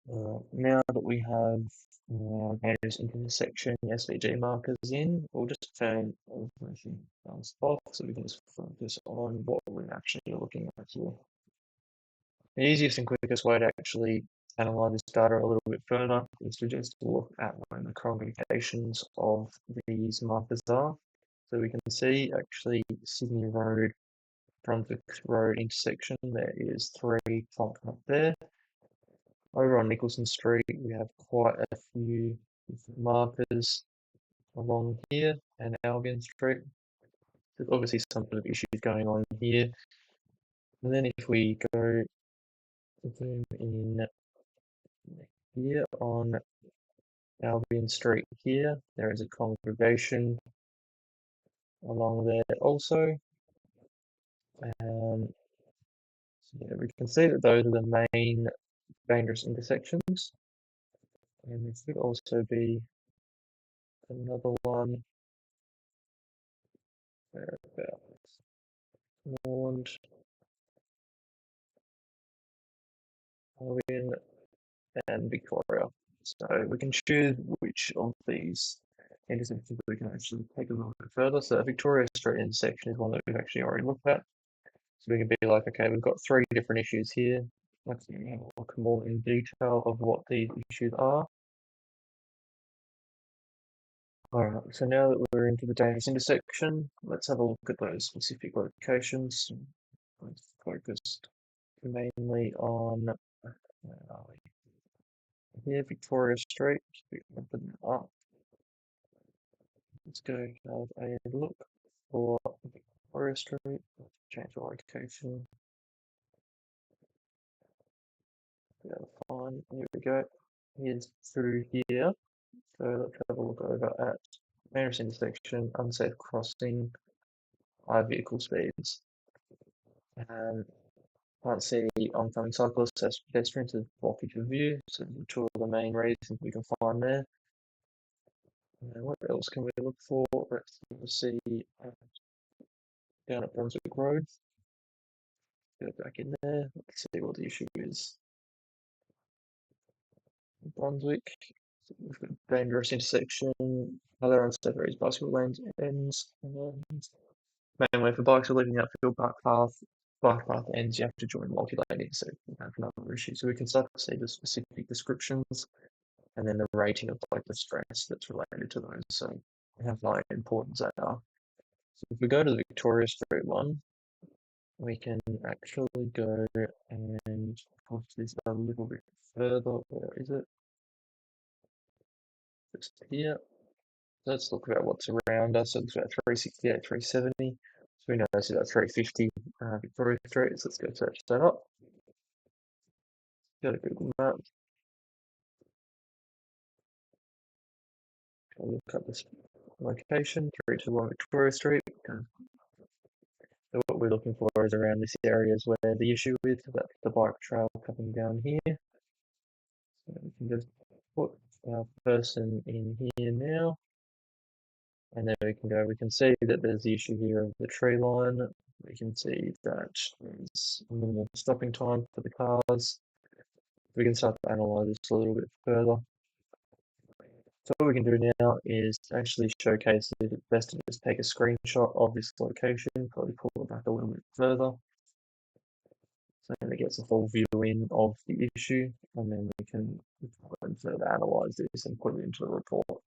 Now that we have various intersection SVG markers in, we'll just turn everything else off so we can just focus on what we're actually looking at here. The easiest and quickest way to actually analyze this data a little bit further is to just look at where the congregations of these markers are. So we can see actually Sydney Road, Brunswick Road intersection, there is 3 popped up there. Over on Nicholson Street, we have quite a few different markers along here and Albion Street. There's obviously some sort of issues going on here. And then if we go zoom in here on Albion Street here, there is a congregation along there also. So yeah, we can see that those are the main dangerous intersections. And there should also be another one thereabouts. Mourne, Albion, and Victoria. So we can choose which of these intersections we can actually take a little bit further. So Victoria Street intersection is one that we've actually already looked at. So we can be like, okay, we've got 3 different issues here. Let's have a look more in detail of what these issues are. Alright, so now that we're into the dangerous intersection, let's have a look at those specific locations. Let's focus mainly on here, Victoria Street. Open that up. Let's go have a look for Victoria Street. Change the location. Yeah, fine. Here we go. Here's through here. So let's have a look over at dangerous intersection, unsafe crossing, high vehicle speeds. Can't see oncoming cyclists as pedestrians with blockage of view. So 2 of the main reasons we can find there. What else can we look for? Let's see down at Brunswick Road. Go back in there. Let's see what the issue is. Brunswick. So we've got dangerous intersection. Other unsafe areas, bicycle lanes ends. Main way for bikes are leaving the outfield bike path ends. You have to join multi-lane, so we have another issue. So we can start to see the specific descriptions and then the rating of like the stress that's related to those. So we have how important they are. So if we go to the Victoria Street one, we can actually go and push this a little bit further. Where is it? Just here. Let's look about what's around us. So it's about 368, 370. So we know it's about 350 Victoria Street. So let's go search that up. Go to Google Maps. Go look up this location, 321 Victoria Street. So what we're looking for is around this area is where the issue is. That's the bike trail coming down here. So we can just put our person in here now. And then we can go, we can see that there's the issue here of the tree line. We can see that there's minimal stopping time for the cars. We can start to analyze this a little bit further. So what we can do now is actually showcase that it's best to just take a screenshot of this location, probably pull it back a little bit further. So then it gets a full view in of the issue, and then we can further analyze this and put it into the report.